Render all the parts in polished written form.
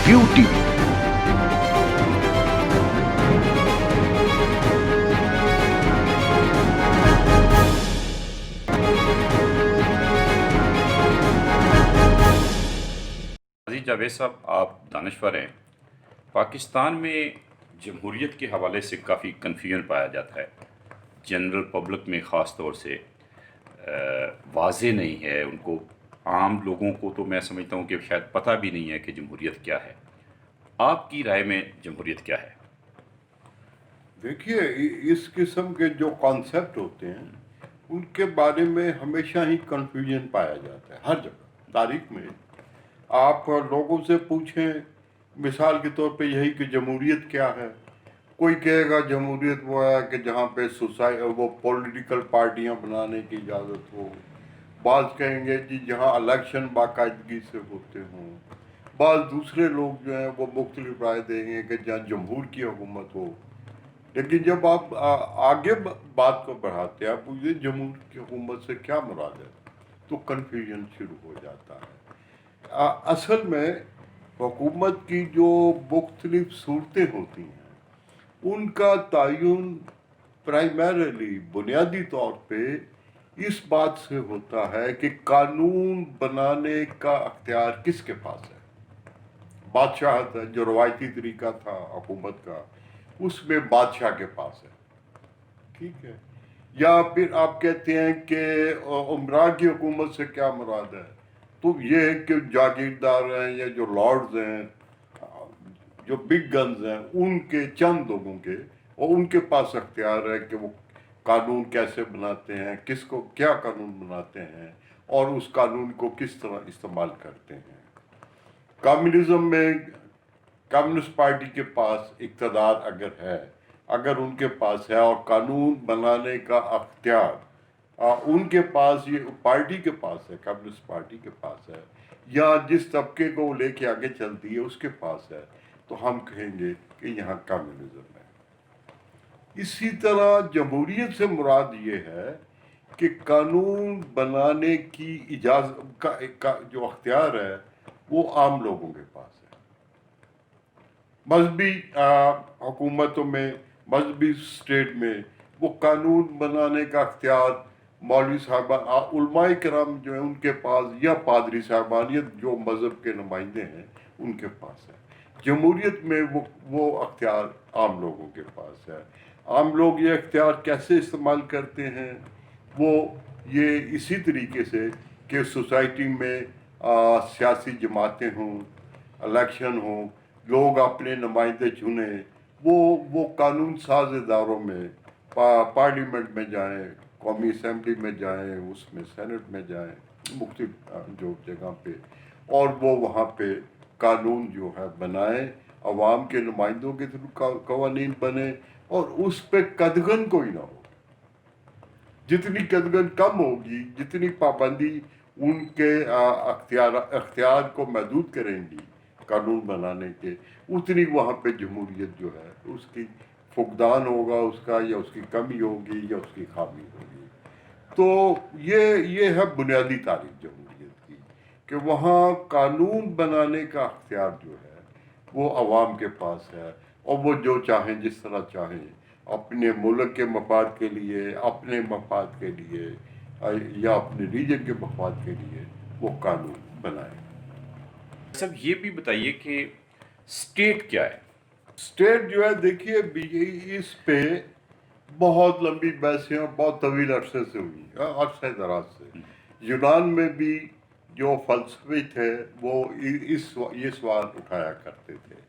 View TV. अजीज जावेद साहब, आप दानश्वर हैं। पाकिस्तान में जमहूरियत के हवाले से काफ़ी कन्फ्यूजन पाया जाता है। जनरल पब्लिक में ख़ास तौर से वाज़े नहीं है उनको। आम लोगों को तो मैं समझता हूँ कि शायद पता भी नहीं है कि जमहूरियत क्या है। आपकी राय में जमहूरियत क्या है? देखिए, इस किस्म के जो कॉन्सेप्ट होते हैं उनके बारे में हमेशा ही कंफ्यूजन पाया जाता है। हर जगह तारीख में आप लोगों से पूछें, मिसाल के तौर पे यही कि जमहूरियत क्या है। कोई कहेगा जमहूरियत वो है कि जहाँ पे वो पॉलिटिकल पार्टियाँ बनाने की इजाज़त हो। बाज़ कहेंगे कि जहाँ इलेक्शन बाकायदगी से होते हों। बाज़ दूसरे लोग जो हैं वो मुख्तलिफ राय देंगे कि जहाँ जमहूर की हुकूमत हो। लेकिन जब आप आगे बात को बढ़ाते हैं, आप पूछते जमहूर की हुकूमत से क्या मुराद है, तो कन्फ्यूजन शुरू हो जाता है। असल में हुकूमत की जो मुख्तलिफ सूरतें होती हैं उनका तयन प्राइमरीली बुनियादी तौर पे इस बात से होता है कि कानून बनाने का अख्तियार किसके पास है। बादशाहत है, जो रवायती तरीका था हुकूमत का, उसमें बादशाह के पास है, ठीक है। या फिर आप कहते हैं कि उमरा की हुकूमत से क्या मुराद है, तो ये है कि जागीरदार हैं या जो लॉर्ड्स हैं, जो बिग गन्स हैं, उनके चंद लोगों के, और उनके पास अख्तियार है कि वो कानून कैसे बनाते हैं, किसको क्या कानून बनाते हैं और उस कानून को किस तरह इस्तेमाल करते हैं। कम्युनिज्म में कम्युनिस्ट पार्टी के पास इक़्तिदार अगर उनके पास है और कानून बनाने का अख्तियार उनके पास, ये पार्टी के पास है, कम्युनिस्ट पार्टी के पास है, या जिस तबके को वो लेके आगे चलती है उसके पास है, तो हम कहेंगे कि यहाँ कम्युनिज्म है। इसी तरह जमहूरियत से मुराद ये है कि कानून बनाने की इजाज़त का जो अख्तियार है वो आम लोगों के पास है। मजहबी हुकूमतों में, मजहबी स्टेट में वो कानून बनाने का अख्तियार मौलवी साहबान, उलमाए किराम जो है उनके पास, या पादरी साहबान, या जो मज़हब के नुमाइंदे हैं उनके पास है। जमहूरियत में वो अख्तियार आम लोगों के पास है। आम लोग ये अख्तियार कैसे इस्तेमाल करते हैं, वो ये इसी तरीके से कि सोसाइटी में सियासी जमातें हों, इलेक्शन हो, लोग अपने नुमाइंदे चुने, वो कानून साज इदारों में, पार्लियामेंट में जाएं, कौमी असम्बली में जाएं, उसमें सेनेट में जाएं, मुख्तलिफ जो जगह पे, और वो वहाँ पे कानून जो है बनाएं, अवाम के नुमाइंदों के थ्रू कवानीन बने, और उस पर कदगन कोई ना हो। जितनी कदगन कम होगी, जितनी पाबंदी उनके अख्तियार को महदूद करेंगी कानून बनाने के, उतनी वहाँ पे जमहूरियत जो है उसकी फुकदान होगा उसका, या उसकी कमी होगी, या उसकी खामी होगी। तो ये है बुनियादी तारीख जमहूरियत की, कि वहाँ कानून बनाने का अख्तियार जो है वो अवाम के पास है, और वो जो चाहें, जिस तरह चाहें, अपने मुल्क के मफाद के लिए, अपने मफाद के लिए, या अपने रीजन के मफाद के लिए वो कानून बनाए। सब ये भी बताइए कि स्टेट क्या है? स्टेट जो है, देखिए, इस पे बहुत लंबी बहसें बहुत तवील अरसे से हुई, अरसे दराज से। यूनान में भी जो फलसफे थे वो ये सवाल उठाया करते थे।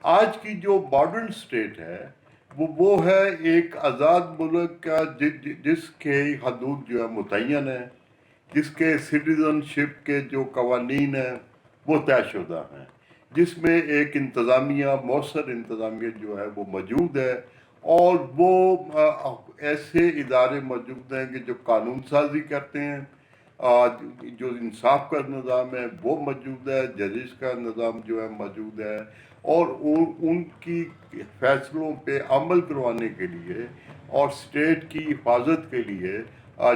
आज की जो मॉडर्न स्टेट है वो है एक आज़ाद मुल्क का जिसके हदूद जो है मुतय्यन है, जिसके सिटीजनशिप के जो कवानीन हैं वो तयशुदा हैं, जिसमें एक इंतज़ामिया, मौसर इंतज़ामिया जो है वो मौजूद है, और वो ऐसे इदारे मौजूद हैं कि जो कानून साजी करते हैं, जो इंसाफ का निज़ाम है वो मौजूद है, जजिस का निज़ाम जो है मौजूद है, और उनकी फैसलों पे अमल करवाने के लिए और स्टेट की हिफाजत के लिए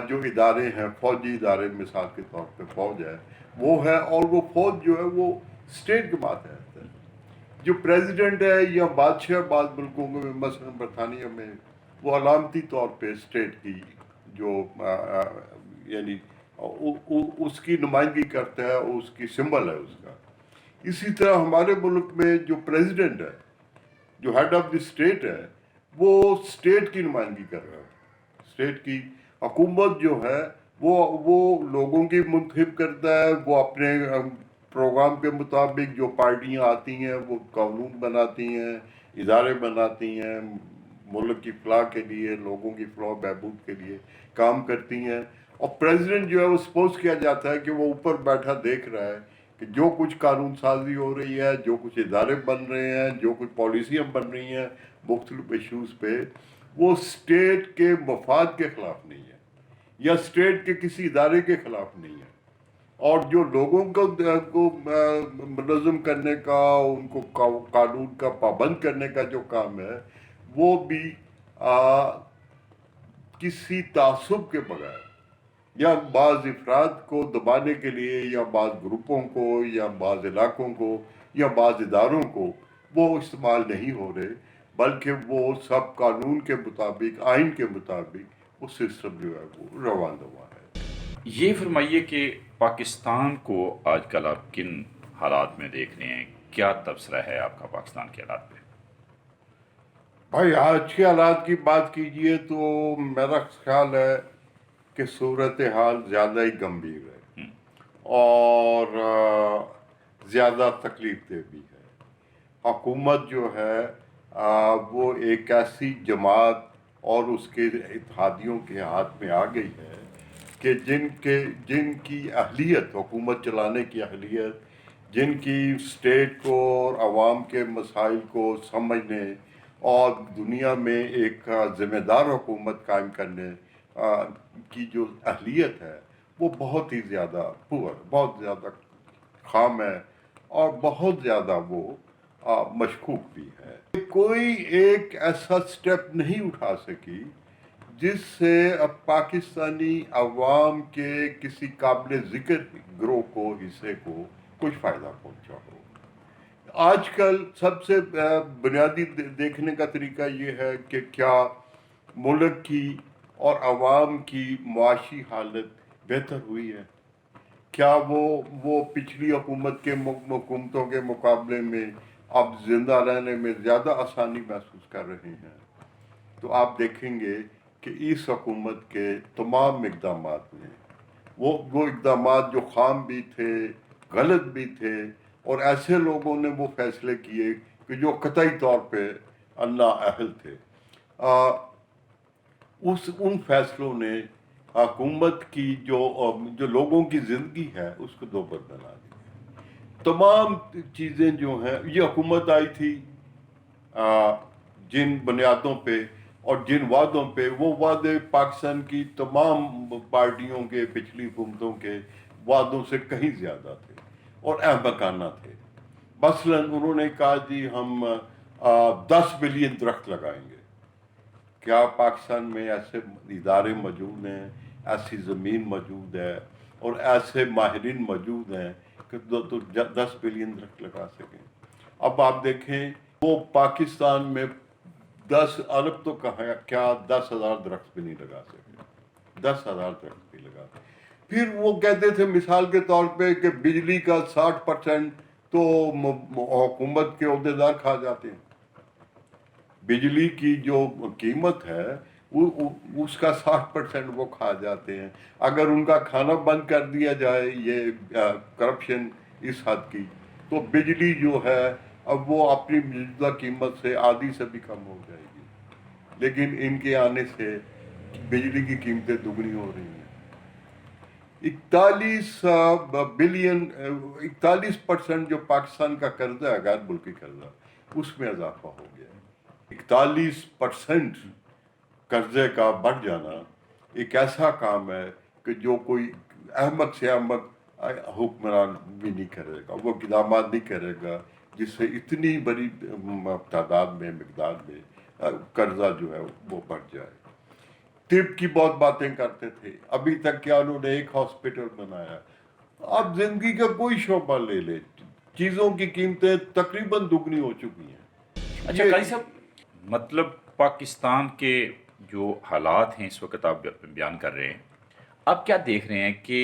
जो इदारे हैं, फौजी इदारे, मिसाल के तौर पे फौज है, वो है, और वो फौज जो है वो स्टेट के मातहत है। जो प्रेसिडेंट है या बादशाह बाद मुल्कों में मसलन बरतानिया में वो अलामती तौर पे स्टेट की जो यानी उसकी नुमाइंदगी करता है, उसकी सिंबल है उसका। इसी तरह हमारे मुल्क में जो प्रेसिडेंट है, जो हेड ऑफ द स्टेट है, वो स्टेट की नुमाइंदगी कर रहा है। स्टेट की हुकूमत जो है वो लोगों की मुंतखब करता है, वो अपने प्रोग्राम के मुताबिक जो पार्टियां आती हैं वो कानून बनाती हैं, इदारे बनाती हैं, मुल्क की फलाह के लिए, लोगों की फलाह बहबूद के लिए काम करती हैं। और प्रेसिडेंट जो है वो सपोज किया जाता है कि वो ऊपर बैठा देख रहा है कि जो कुछ कानून साजी हो रही है, जो कुछ इदारे बन रहे हैं, जो कुछ पॉलिसियाँ बन रही हैं मुख्तलिफ इशूज़ पे, वो स्टेट के मफाद के ख़िलाफ़ नहीं है या स्टेट के किसी इदारे के ख़िलाफ़ नहीं है। और जो लोगों को मनज़म करने का, उनको कानून का पाबंद करने का जो काम है, वो भी किसी तासुब के बगैर या बाज़ अफराद को दबाने के लिए या बाज़ ग्रुपों को या बाज़ इलाकों को या बाज़ इदारों को वो इस्तेमाल नहीं हो रहे, बल्कि वो सब कानून के मुताबिक, आइन के मुताबिक वो सिस्टम जो है वो रवान दवा है। ये फरमाइए कि पाकिस्तान को आजकल आप किन हालात में देख रहे हैं, क्या तबसरा है आपका पाकिस्तान के हालात पे? भाई आज के हालात की बात कीजिए तो मेरा ख्याल है कि सूरत हाल ज़्यादा ही गंभीर है और ज़्यादा तकलीफ दे भी है। हुकूमत जो है वो एक ऐसी जमात और उसके इत्तेहादियों के हाथ में आ गई है कि जिनकी अहलियत, हुकूमत चलाने की अहलियत, जिनकी स्टेट को और आवाम के मसाइल को समझने और दुनिया में एक ज़िम्मेदार हुकूमत कायम करने की जो अहलियत है, वो बहुत ही ज़्यादा पुअर, बहुत ज़्यादा खाम है और बहुत ज़्यादा वो मशकूक भी है। कोई एक ऐसा स्टेप नहीं उठा सकी जिससे अब पाकिस्तानी अवाम के किसी काबिल ज़िक्र ग्रोह को, हिस्से को कुछ फ़ायदा पहुंचा हो। आजकल सबसे बुनियादी देखने का तरीका ये है कि क्या मुल्क की और आवाम की मुआशी हालत बेहतर हुई है, क्या वो पिछली हुकूमत के हुकूमतों के मुकाबले में अब ज़िंदा रहने में ज़्यादा आसानी महसूस कर रहे हैं। तो आप देखेंगे कि इस हुकूमत के तमाम इक़दाम में वो इक़दाम जो खाम भी थे, गलत भी थे, और ऐसे लोगों ने वो फैसले किए कि जो कतई तौर पे नाअहल थे। उन फैसलों ने हुकूमत की जो लोगों की ज़िंदगी है उसको दोबर बना दी। तमाम चीज़ें जो हैं, ये हुकूमत आई थी जिन बुनियादों पे और जिन वादों पे, वो वादे पाकिस्तान की तमाम पार्टियों के, पिछली हुकूमतों के वादों से कहीं ज़्यादा थे और अहमकाना थे। मसलन उन्होंने कहा जी हम 10 बिलियन दरख्त लगाएंगे। क्या पाकिस्तान में ऐसे इदारे मौजूद हैं, ऐसी ज़मीन मौजूद है और ऐसे माहिरीन मौजूद हैं कि 10 बिलियन दरख्त लगा सकें? अब आप देखें, वो पाकिस्तान में 10 अरब तो कहा क्या 10,000 दरख्त भी नहीं लगा सके, 10,000 दरख्त भी लगा। फिर वो कहते थे मिसाल के तौर पे कि बिजली का 60% तो हुकूमत के अहदेदार खा जाते हैं। बिजली की जो कीमत है उसका 60% वो खा जाते हैं। अगर उनका खाना बंद कर दिया जाए, ये करप्शन इस हद की, तो बिजली जो है अब वो अपनी मौजूदा कीमत से आधी से भी कम हो जाएगी। लेकिन इनके आने से बिजली की कीमतें दुगनी हो रही हैं। 41% जो पाकिस्तान का कर्जा है, गैर मुल्की कर्जा, उसमें इजाफा हो गया है। 41% कर्जे का बढ़ जाना एक ऐसा काम है कि जो कोई अहमक से अहमक हुक्मरान भी नहीं करेगा, वो इक़दामात नहीं करेगा जिससे इतनी बड़ी तादाद में, मिकदार में कर्जा जो है वो बढ़ जाए। तिब की बहुत बातें करते थे, अभी तक क्या उन्होंने एक हॉस्पिटल बनाया? आप जिंदगी का कोई शोबा ले ले, चीज़ों की कीमतें तकरीबन दुगनी हो चुकी हैं। अच्छा ये- काजी साहब, मतलब पाकिस्तान के जो हालात हैं इस वक्त आप बयान कर रहे हैं, आप क्या देख रहे हैं कि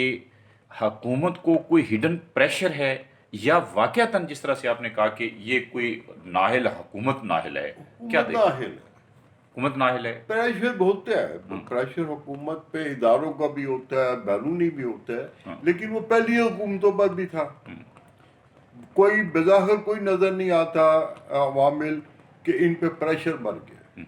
हुकूमत को कोई हिडन प्रेशर है, या वाकयातन जिस तरह से आपने कहा कि ये कोई नाहिल हुकूमत नाहिल है, क्या देख रहे हैं? नाहिल है। हुकूमत नाहिल है। प्रेशर होता है, प्रेशर हुकूमत पे इदारों का भी होता है, बैरूनी भी होता है, लेकिन वो पहली हुकूमतों पर भी था। कोई बज़ाहिर कोई नजर नहीं आता अवामिल कि इन पे प्रेशर बढ़ गया।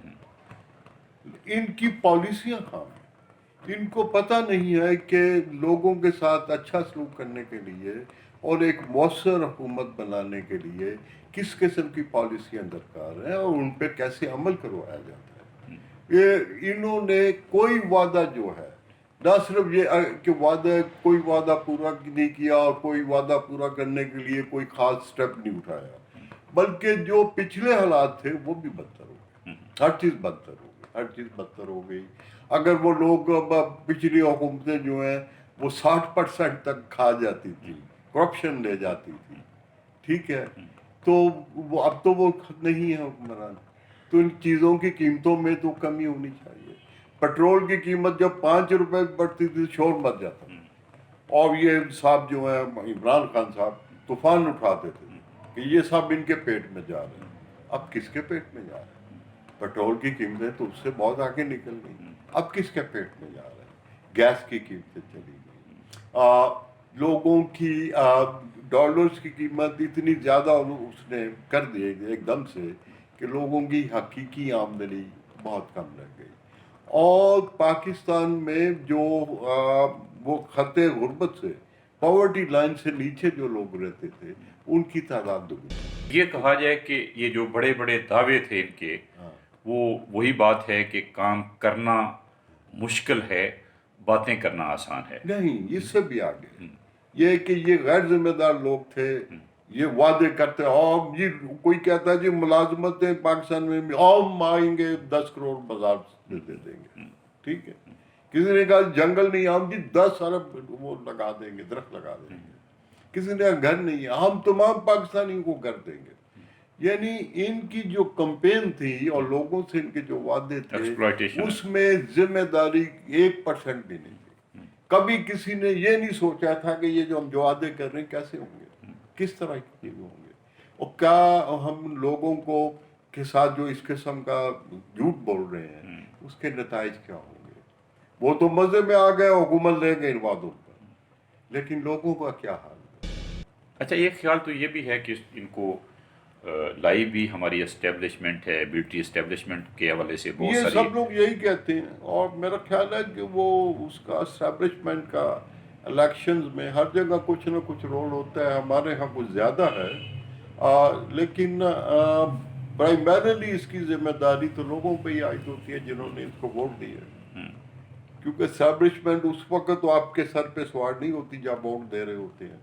इनकी पॉलिसियां कहाँ हैं? इनको पता नहीं है कि लोगों के साथ अच्छा सलूक करने के लिए और एक मौसर हुकूमत बनाने के लिए किस किस्म की पॉलिसियां दरकार हैं और उन पर कैसे अमल करवाया जाता है। ये इन्होंने कोई वादा जो है, ना सिर्फ ये कि वादा कोई वादा पूरा नहीं किया और कोई वादा पूरा करने के लिए कोई खास स्टेप नहीं उठाया, बल्कि जो पिछले हालात थे वो भी बदतर हो गए। हर चीज़ बदतर हो गई, हर चीज़ बदतर हो गई। अगर वो लोग अब पिछली हुकूमतें जो हैं वो 60% तक खा जाती थी, करप्शन ले जाती थी, ठीक है, तो वो अब तो वो नहीं है हुक्मरान। तो इन चीज़ों की कीमतों में तो कमी होनी चाहिए। पेट्रोल की कीमत जब 5 रुपए बढ़ती थी शोर मच जाता था, और ये साहब जो है इमरान खान साहब तूफान उठाते थे कि ये सब इनके पेट में जा रहे हैं। अब किसके पेट में जा रहे हैं? पेट्रोल की कीमतें तो उससे बहुत आगे निकल गई, अब किसके पेट में जा रहे हैं? गैस की कीमतें चली गई, लोगों की डॉलर्स की कीमत इतनी ज़्यादा उसने कर दी एकदम से कि लोगों की हकीकी आमदनी बहुत कम लग गई। और पाकिस्तान में जो वो खते गुर्बत से, पॉवर्टी लाइन से नीचे जो लोग रहते थे उनकी तादाद दुगनी। ये कहा जाए कि ये जो बड़े बड़े दावे थे इनके, वो वही बात है कि काम करना मुश्किल है, बातें करना आसान है। नहीं, इससे भी आगे ये कि ये गैर जिम्मेदार लोग थे, ये वादे करते और जी कोई कहता है जी मुलाजमतें पाकिस्तान में भी हम आएंगे 10 करोड़ बाजार दे देंगे, ठीक है। किसी ने कहा जंगल नहीं, हम जी 10 अरब वो लगा देंगे, दरख्त लगा देंगे। किसी ने कहा घर नहीं है, हम तमाम पाकिस्तानियों को कर देंगे। यानी इनकी जो कैंपेन थी और लोगों से इनके जो वादे थे Exploitation। उसमें जिम्मेदारी 1% भी नहीं थी। कभी किसी ने ये नहीं सोचा था कि ये जो हम जो वादे कर रहे हैं कैसे होंगे, किस तरह के होंगे, और क्या हम लोगों को के साथ जो इस किस्म का झूठ बोल रहे हैं उसके नताइज क्या होंगे। वो तो मजे में आ गए, हुकूमत ले गए इन वादों पर, लेकिन लोगों का क्या हाल है। अच्छा, ये ख्याल तो ये भी है कि इनको लाई भी हमारी एस्टेब्लिशमेंट है, मिलिट्री एस्टेब्लिशमेंट के हवाले से बहुत ये सारी। सब लोग यही कहते हैं, और मेरा ख्याल है कि वो उसका एस्टेब्लिशमेंट का इलेक्शंस में हर जगह कुछ ना कुछ रोल होता है। हमारे यहाँ कुछ ज़्यादा है, लेकिन प्राइमरीली इसकी जिम्मेदारी तो लोगों पे ही आयद होती है जिन्होंने इसको वोट दिया। क्योंकि एस्टेब्लिशमेंट उस वक्त तो आपके सर पे सवार नहीं होती जब वोट दे रहे होते हैं,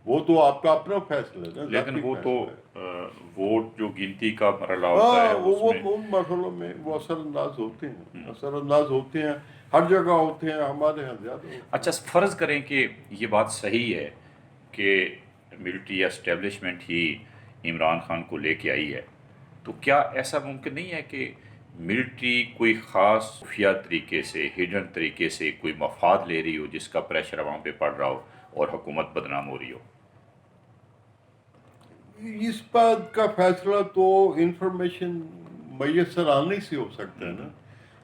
वो तो आपका अपना फैसला है ना। लेकिन वो तो वोट जो गिनती का मरला हाँ, होता है वो उसमें उन मसलों में वो असरअंदाज होते हैं, असरअंदाज होते हैं, हर जगह होते हैं, हमारे यहाँ ज़्यादा होते हैं। अच्छा, फ़र्ज़ करें कि ये बात सही है कि मिलिट्री एस्टेब्लिशमेंट ही इमरान खान को लेके आई है, तो क्या ऐसा मुमकिन नहीं है कि मिलिट्री कोई ख़ास खुफिया तरीके से, हिडन तरीके से कोई मफाद ले रही हो जिसका प्रेशर अवाम पे पड़ रहा हो और हुकूमत बदनाम हो रही हो? इस बात का फैसला तो इंफॉर्मेशन मैसर आने से हो सकता है ना।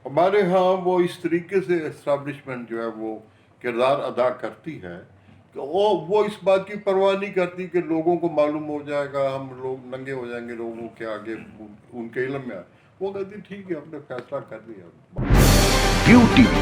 हमारे यहाँ वो इस तरीके से एस्टेब्लिशमेंट जो है वो किरदार अदा करती है कि वो इस बात की परवाह नहीं करती कि लोगों को मालूम हो जाएगा, हम लोग नंगे हो जाएंगे लोगों के आगे, उनके इल्म में। वो कहती ठीक है, हमने फैसला कर दिया। View TV